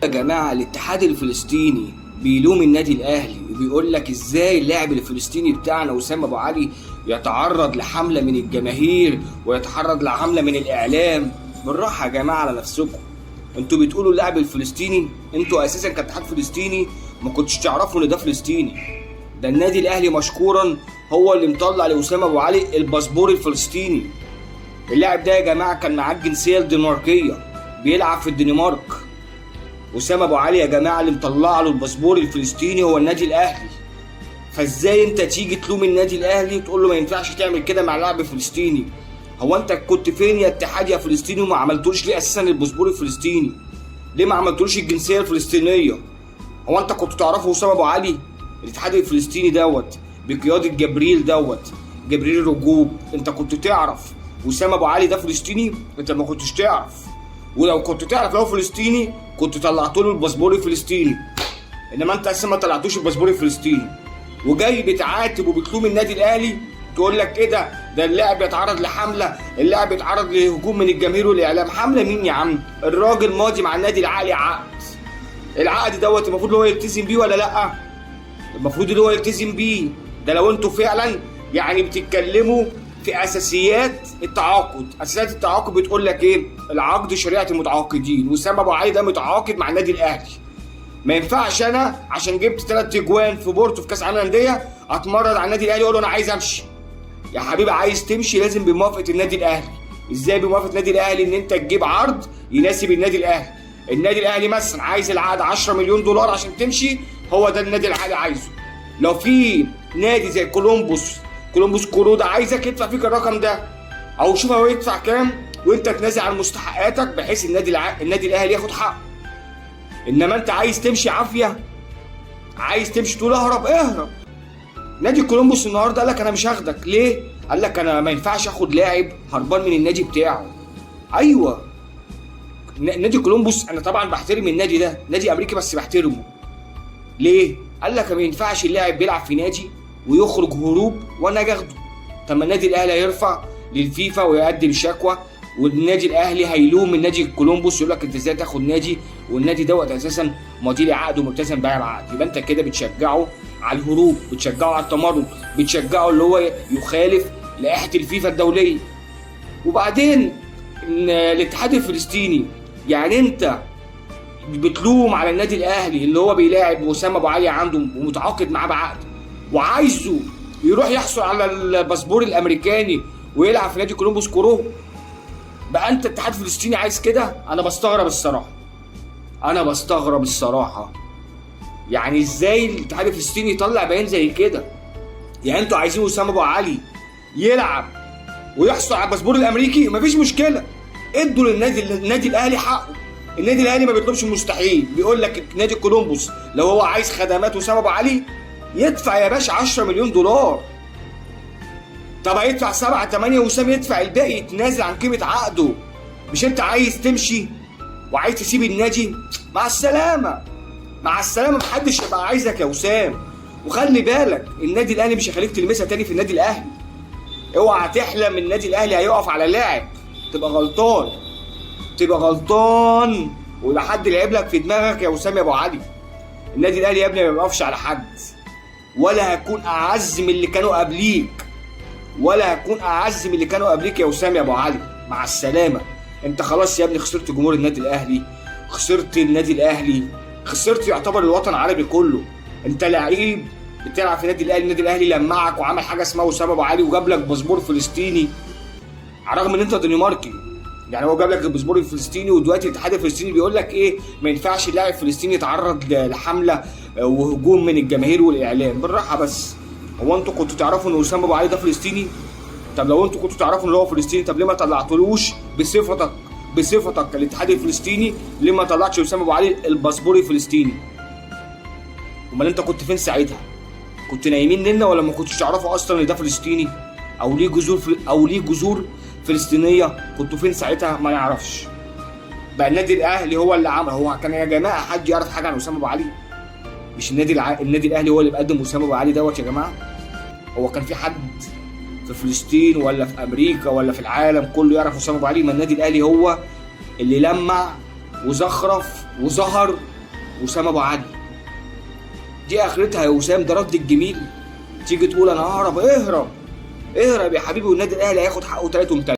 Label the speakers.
Speaker 1: يا جماعة الاتحاد الفلسطيني بيلوم النادي الأهلي وبيقول لك إزاي اللاعب الفلسطيني بتاعنا وسام أبو علي يتعرض لحملة من الجماهير ويتعرض لحملة من الإعلام. بالراحة يا جماعة على نفسكم، انتوا بتقولوا اللاعب الفلسطيني، انتوا أساسا كاتحاد فلسطيني ما كنتش تعرفوا إن ده فلسطيني. ده النادي الأهلي مشكورا هو اللي مطلع لوسام أبو علي الباسبور الفلسطيني. اللاعب ده يا جماعة كان معاه الجنسية الدنماركية، بيلعب في الدنمارك. وسام ابو علي يا جماعه اللي مطلع له الباسبور الفلسطيني هو النادي الاهلي. فازاي انت تيجي تلوم النادي الاهلي وتقول له ما ينفعش تعمل كده مع لاعب فلسطيني؟ هو انت كنت فين يا اتحاد يا فلسطيني وما عملتوش ليه اساسا الباسبور الفلسطيني؟ ليه ما عملتوش الجنسيه الفلسطينيه؟ هو انت كنت تعرفه وسام ابو علي؟ الاتحاد الفلسطيني بقياده جبريل الرجوب، انت كنت تعرف وسام ابو علي ده فلسطيني؟ انت ما كنتش تعرف. ولو كنت تعرف لو فلسطيني كنت طلعت له الباسبور الفلسطيني، انما انت اصلا ما طلعتوش الباسبور الفلسطيني وجاي بتعاتب وبتلوم النادي الاهلي. تقول لك ايه ده اللاعب بيتعرض لحمله، اللاعب بيتعرض لهجوم من الجماهير والاعلام. حمله مين يا عم؟ الراجل ماضي مع النادي الاهلي العقد المفروض هو يلتزم بيه ولا لا؟ المفروض اللي هو يلتزم بيه. ده لو انتوا فعلا يعني بتتكلموا في اساسيات التعاقد. اساسيات التعاقد بتقول لك ايه؟ العقد شريعه المتعاقدين، وسام ابو علي ده متعاقد مع النادي الاهلي. ما ينفعش انا عشان جبت 3 اجوان في بورتو في كاس العالم للانديه اتمرد على النادي الاهلي واقول له انا عايز امشي. يا حبيبي عايز تمشي لازم بموافقه النادي الاهلي. ازاي بموافقه النادي الاهلي؟ ان انت تجيب عرض يناسب النادي الاهلي. النادي الاهلي مثلا عايز العقد 10 مليون دولار عشان تمشي، هو ده النادي الاهلي عايزه. لو في نادي زي كولومبوس كورودا عايزك يدفع فيك الرقم ده، او شوف هو يدفع كام وانت تنازل عن مستحقاتك بحيث النادي الاهلي ياخد حقه. انما انت عايز تمشي عافيه، عايز تمشي تقول اهرب. نادي كولومبوس النهارده قال لك انا مش هاخدك. ليه؟ قال لك انا ما ينفعش اخد لاعب هربان من النادي بتاعه. ايوه نادي كولومبوس انا طبعا بحترم النادي ده، نادي امريكي بس بحترمه. ليه؟ قال لك ما ينفعش اللاعب بيلعب في نادي ويخرج هروب وانا اجي اخده. طب ما النادي الاهلي هيرفع للفيفا ويقدم شكوى، والنادي الاهلي هيلوم النادي كولومبوس يقول لك انت ازاي تاخد نادي والنادي دوت اساسا ماضي لي عقد وملتزم بيع العقد. يبقى انت كده بتشجعه على الهروب، بتشجعه على التمرد، بتشجعه اللي هو يخالف لائحه الفيفا الدوليه. وبعدين الاتحاد الفلسطيني يعني انت بتلوم على النادي الاهلي اللي هو بيلاعب وسام ابو علي عنده ومتعاقد معاه بعقد وعايزه يروح يحصل على الباسبور الامريكاني ويلعب في نادي كولومبوس كورو. بقى انت اتحاد فلسطيني عايز كده؟ انا بستغرب الصراحه. يعني ازاي الاتحاد الفلسطيني يطلع بيان زي كده؟ يعني انتوا عايزين وسام ابو علي يلعب ويحصل على الباسبور الامريكي؟ مفيش مشكله، ادوا للنادي الاهلي حقه. النادي الاهلي ما بيطلبش المستحيل، بيقول لك نادي كولومبوس لو هو عايز خدمات وسام ابو علي يدفع يا باشا 10 مليون دولار. طب هيدفع 7 8 وسام يدفع الباقي، يتنازل عن قيمه عقده. مش انت عايز تمشي وعايز تسيب النادي؟ مع السلامه محدش يبقى عايزك يا وسام. وخلي بالك النادي الاهلي مش هيخليك تلمسها تاني في النادي الاهلي. اوعى تحلم النادي الاهلي هيقف على لاعب، تبقى غلطان ويبقى حد لعب لك في دماغك يا وسام يا ابو علي. النادي الاهلي يا ابني ما بيقفش على حد، ولا هكون اعز من اللي كانوا قبليك، يا وسام يا ابو علي. مع السلامه. انت خلاص يا ابني خسرت جمهور النادي الاهلي، خسرت يعتبر الوطن العربي كله. انت لعيب بتلعب في النادي الاهلي لمعك وعمل حاجه اسمها وسام ابو علي وجاب لك باسبور فلسطيني على الرغم ان انت دنماركي. يعني هو جاب لك الباسبور الفلسطيني، ودلوقتي الاتحاد الفلسطيني بيقول لك ايه؟ ما ينفعش اللاعب الفلسطيني يتعرض لحمله وهجوم من الجماهير والاعلام. بالراحه بس، هو انتوا كنتوا تعرفوا ان وسام ابو علي ده فلسطيني؟ طب لو انتوا كنتوا تعرفوا ان هو فلسطيني، طب ليه ما طلعتلوش بصفتك الاتحاد الفلسطيني؟ ليه ما طلعتش وسام ابو علي الباسبور الفلسطيني؟ امال انت كنت فين ساعتها؟ كنت نايمين لنا ولا ما كنتش تعرفوا اصلا ان ده فلسطيني او ليه جذور فلسطينيه؟ كنتوا فين ساعتها؟ ما نعرفش. بقى النادي الاهلي هو اللي عمل. هو كان يا جماعه حد يعرف حاجه عن وسام ابو علي؟ مش النادي الاهلي هو اللي بقدم وسام ابو علي دوت يا جماعه؟ هو كان في حد في فلسطين ولا في امريكا ولا في العالم كله يعرف وسام ابو علي؟ ما النادي الاهلي هو اللي لمع وزخرف وظهر وسام ابو علي. دي اخرتها يا وسام؟ ده رد الجميل؟ تيجي تقول انا ههرب؟ اهرب اهرب يا حبيبي، والنادي الاهلي هياخد حقه 3 ومتلت.